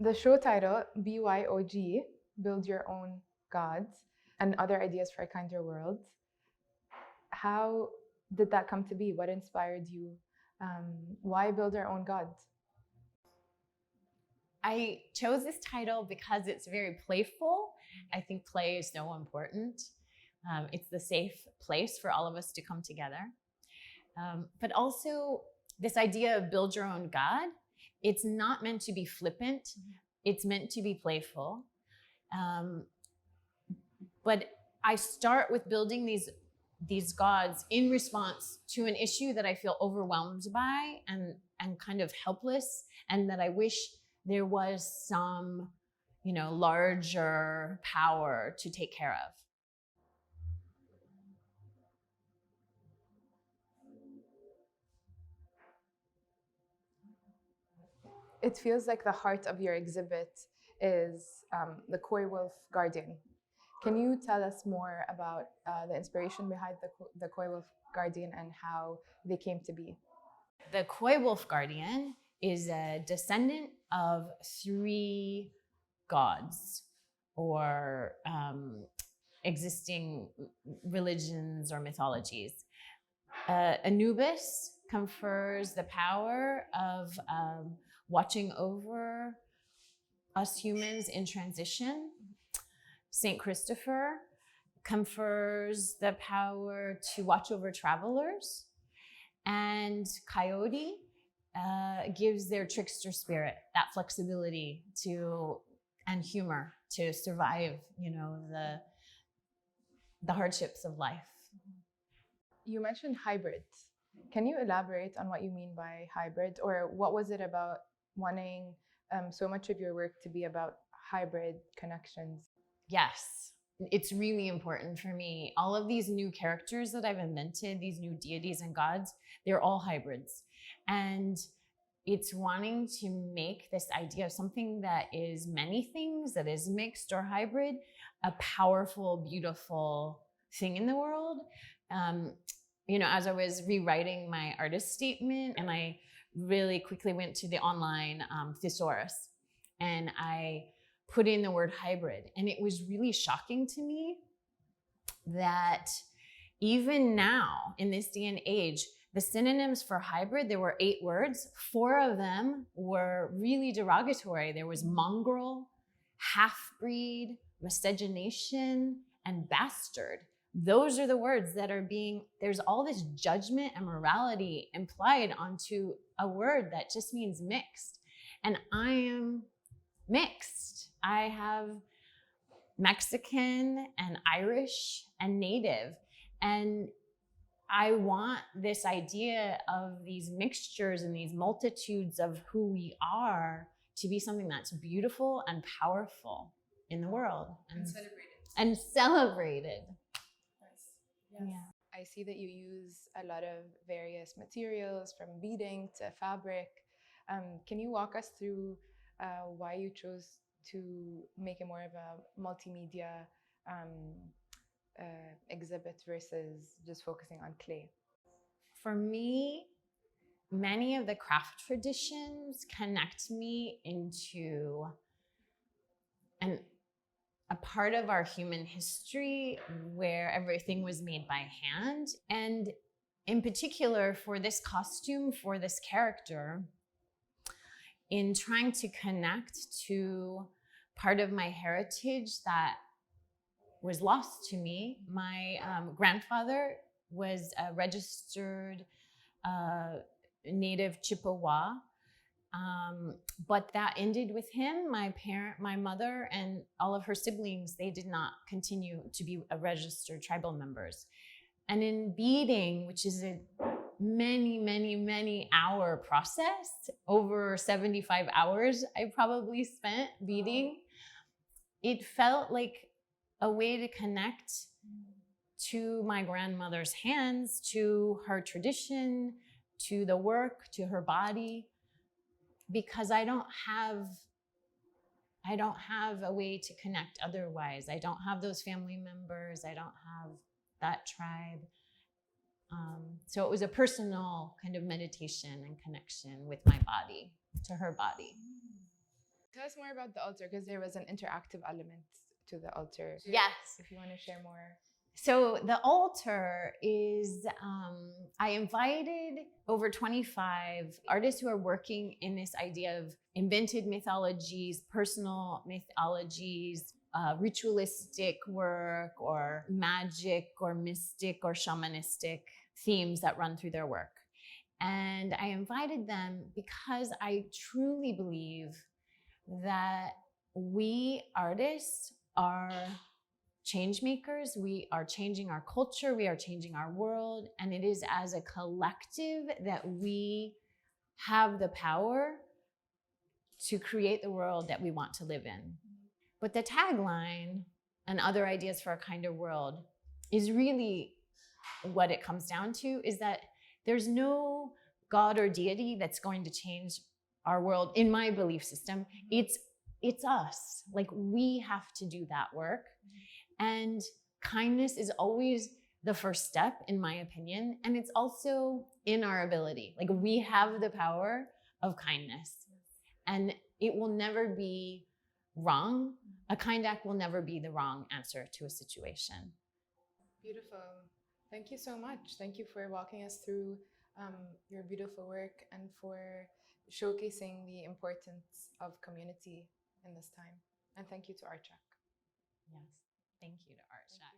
The show title, BYOG, Build Your Own Gods, and Other Ideas for a Kinder World. How did that come to be? What inspired you? Why build our own gods? I chose this title because it's very playful. I think play is so important. It's the safe place for all of us to come together. But also this idea of build your own God, it's not meant to be flippant. It's meant to be playful. But I start with building these gods in response to an issue that I feel overwhelmed by and kind of helpless, and that I wish there was some, larger power to take care of. It feels like the heart of your exhibit is the Koi Wolf Guardian. Can you tell us more about the inspiration behind the Koi Wolf Guardian and how they came to be? The Koi Wolf Guardian is a descendant of 3 gods or existing religions or mythologies. Anubis confers the power of watching over us humans in transition. Saint Christopher confers the power to watch over travelers. And Coyote gives their trickster spirit that flexibility and humor to survive, the hardships of life. You mentioned hybrids. Can you elaborate on what you mean by hybrid, or what was it about wanting so much of your work to be about hybrid connections? Yes, it's really important for me. All of these new characters that I've invented, these new deities and gods, they're all hybrids. And it's wanting to make this idea of something that is many things, that is mixed or hybrid, a powerful, beautiful thing in the world. As I was rewriting my artist statement, and I really quickly went to the online thesaurus, and I put in the word hybrid. And it was really shocking to me that even now, in this day and age, the synonyms for hybrid, there were 8 words. 4 of them were really derogatory. There was mongrel, half-breed, miscegenation, and bastard. Those are the words that are there's all this judgment and morality implied onto a word that just means mixed. And I am mixed. I have Mexican and Irish and Native. And I want this idea of these mixtures and these multitudes of who we are to be something that's beautiful and powerful in the world. And celebrated. Nice. Yes. Yeah. I see that you use a lot of various materials, from beading to fabric. Can you walk us through why you chose to make it more of a multimedia exhibit versus just focusing on clay? For me, many of the craft traditions connect me into a part of our human history where everything was made by hand. And in particular, for this costume, for this character, in trying to connect to part of my heritage that was lost to me. My grandfather was a registered native Chippewa, but that ended with him. My mother, and all of her siblings, they did not continue to be registered tribal members. And in beading, which is a many hour process, over 75 hours I probably spent beading, it felt like a way to connect to my grandmother's hands, to her tradition, to the work, to her body, because I don't have a way to connect otherwise. I don't have those family members. I don't have that tribe. So it was a personal kind of meditation and connection with my body, to her body. Tell us more about the altar, because there was an interactive element to the altar. Yes. If you want to share more. So the altar is, I invited over 25 artists who are working in this idea of invented mythologies, personal mythologies, ritualistic work, or magic, or mystic, or shamanistic themes that run through their work. And I invited them because I truly believe that we artists are change makers. We are changing our culture. We are changing our world. And it is as a collective that we have the power to create the world that we want to live in. But the tagline and other ideas for a kinder world is really what it comes down to, is that there's no God or deity that's going to change our world in my belief system. It's us. Like, we have to do that work. And kindness is always the first step, in my opinion. And it's also in our ability. Like, we have the power of kindness. And it will never be wrong. A kind act will never be the wrong answer to a situation. Beautiful. Thank you so much. Thank you for walking us through your beautiful work, and for showcasing the importance of community in this time. And thank you to Artcheck. Yes. Thank you to Artcheck.